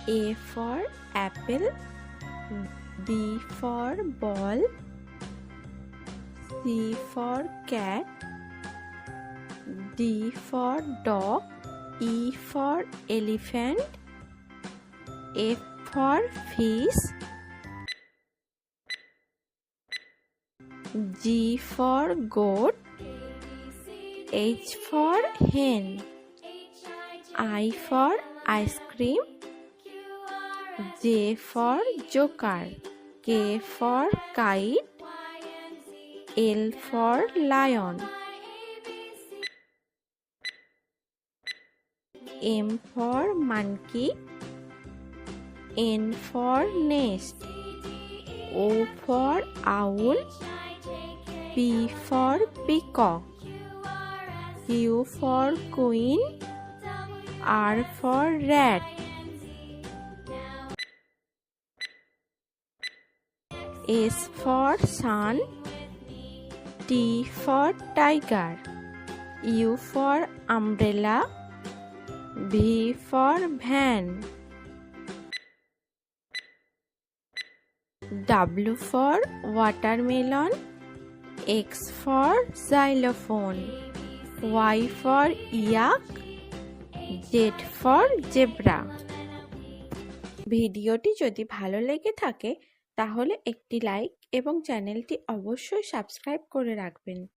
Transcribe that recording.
A for apple, B for ball, C for cat, D for dog, E for elephant, F for fish, G for goat, H for hen, I for ice cream, J for joker, K for kite, L for lion, M for monkey, N for nest, O for owl, P for peacock, Q for queen, R for rat, S for sun, T for tiger, U for umbrella, V for van, W for watermelon, X for xylophone, Y for yak, Z for zebra। ভিডিওটি যদি ভালো লেগে থাকে তাহলে একটি like এবং চ্যানেলটি অবশ্যই সাবস্ক্রাইব করে রাখবেন।